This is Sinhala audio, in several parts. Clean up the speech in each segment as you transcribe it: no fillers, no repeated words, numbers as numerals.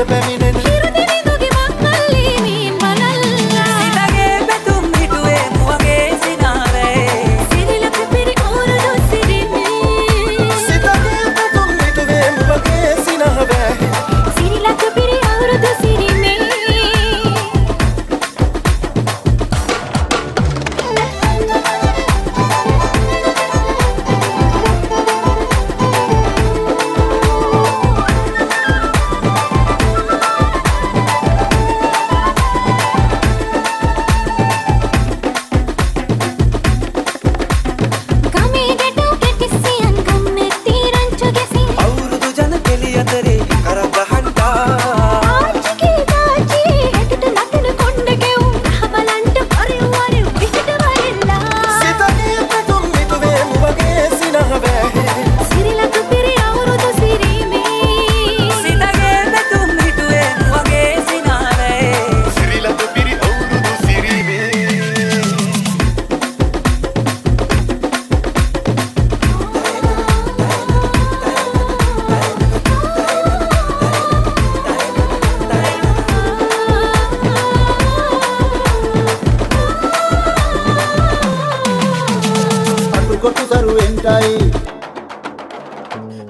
පැමිණෙන හිරුදිවිදුගේ මංගල්ලී මේ බලල්ලා සිතගේ පැතුම් හිටුවේ මුවගේ සිනාවේ සිරිලක පිරි අවුරුදු සිරිමේ සිතගේ පැතුම් හිටුවේ මුවගේ සිනාවේ සිරිලක පිරි අවුරුදු සිරිමේ අවුරුදු ජන කෙලි අතරේ කරක් ගහන්ටා සිතගේ පැතුම් හිටුවේ මුවගේ සිනාවේ සිරිලක පිරි අවුරුදු සිරිමේ සිතගේ පැතුම් හිටුවේ මුවගේ සිනාවේ සිරිලක පිරි අවුරුදු සිරිමේ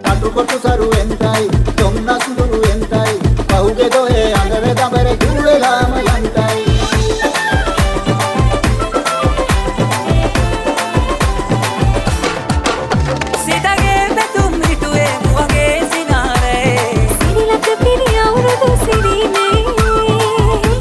අටුකොටු සරුවෙන්ටයි තොම්නස් දුරුවෙන්ටයි පහුගේ දොහේ අඟර දඹර කිව්වෙලාම යන්ටයි සිතගේ පැතුම් හිටුවේ මුවගේ සිනාවේ සිරිලක පිරි අවුරුදු සිරිමේ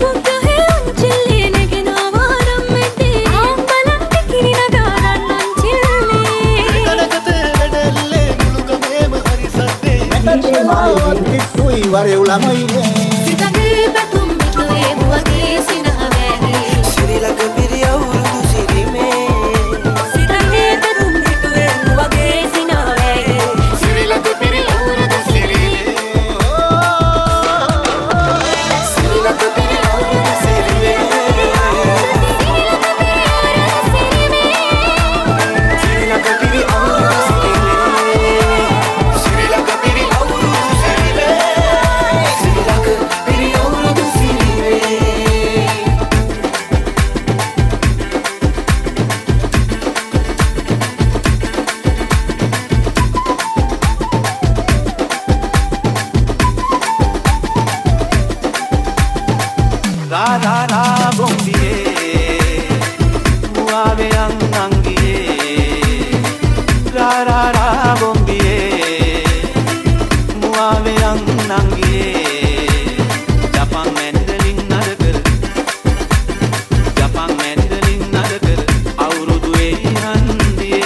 බුද්ධහේ අංචිල්ලේ නැගෙනවා වාරම් මෙතේ ආම්බලන්ට කිරි නගාරන් අංචිල්ලේ කනකතේ වැඩල්ලේ මුළුගමේම හරි සද්දේ මැටේ මායින් කිට්ටුයි වරෙව් ළමයිනේ සිතගේ පැතුම් හිටුවේ මුවගේ සිනාවේ සිරිලක පිරි අවුරුදු සිරිමේ සිතගේ පැතුම් හිටුවේ මුවගේ සිනාවේ සිරිලක පිරි අවුරුදු සිරිමේ සිරිලක පිරි අවුරුදු සිරිමේ සිරිලක පිරි අවුරුදු සිරිමේ සිරිලක පිරි අවුරුදු සිරිමේ සිරිලක පිරි අවුරුදු සිරිමේ Ra ra ra bombiye muave angiye ra ra ra bombiye muave angiye Japan mandolin nadagar Japan mandolin nadagar aurudu e handiye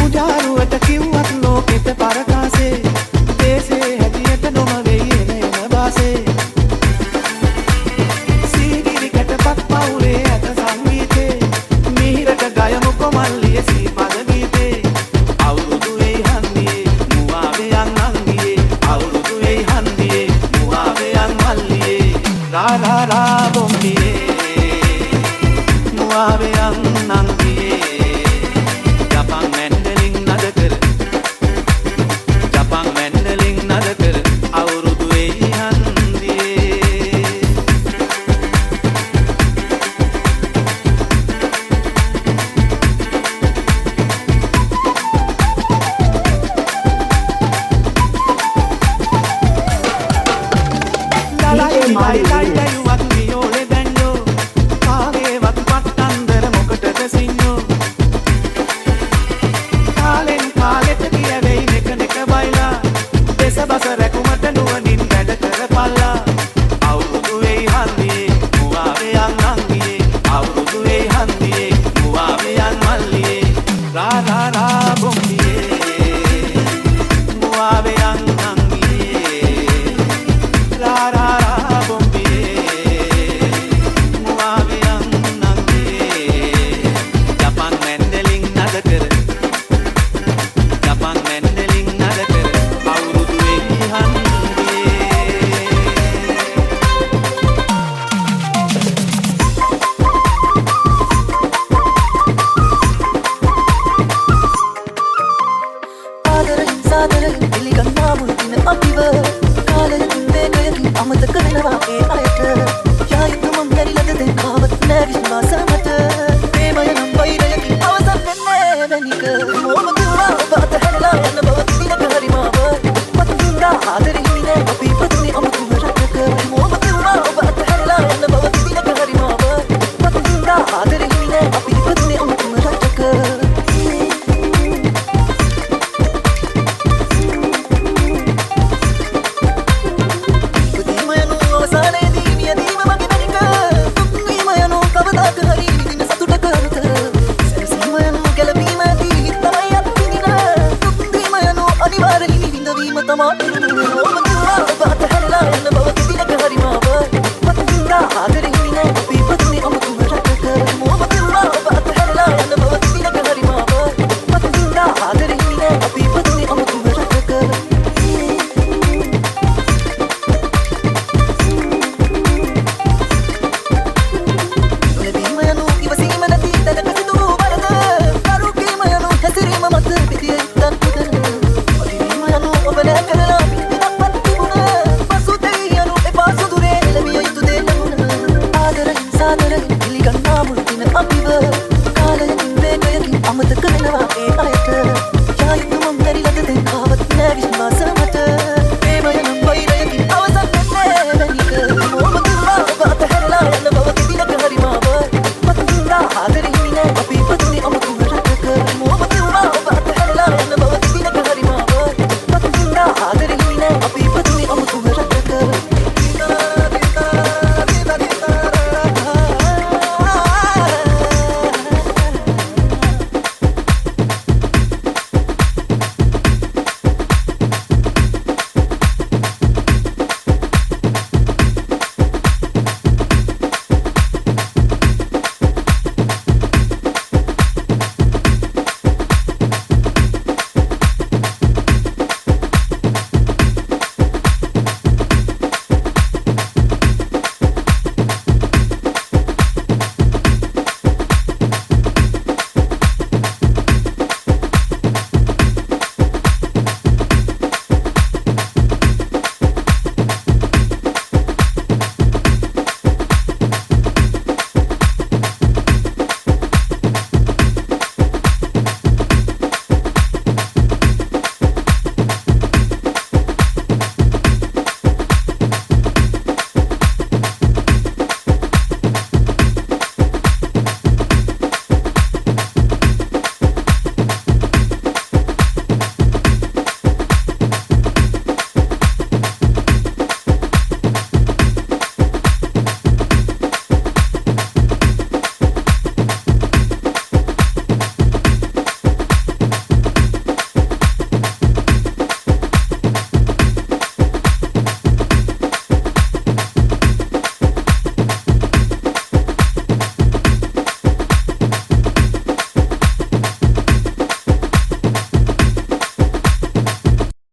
උජාරුවට කිව්වත් ලෝකෙට පරකාසේ සාදරයෙන් පිළිගන්නා මුල්තින අපිව කාලයකින් වේගයකින් අමතක වෙනවා ඒ අයට යායුතුම මැරිලද දැන් කාවත් නෑ විශ්වාස මට ප්‍රේමය නම් වෛරයකින් අවසන් වෙන්නේ මැනික මොම කිව්වා ඔබ අතහැරලා යන්න බව දිනක හරි මාව මතුන්දා ආදරෙ හිමිනේ අපි පතුනේ අමුතුම රටක මොම කිව්වා ඔබ අතහැරලා යන්න බව දිනක හරි මාව මතුන්දා ආදරෙ හිමිනේ අපි පතුනේ අමුතුම රටක Come on,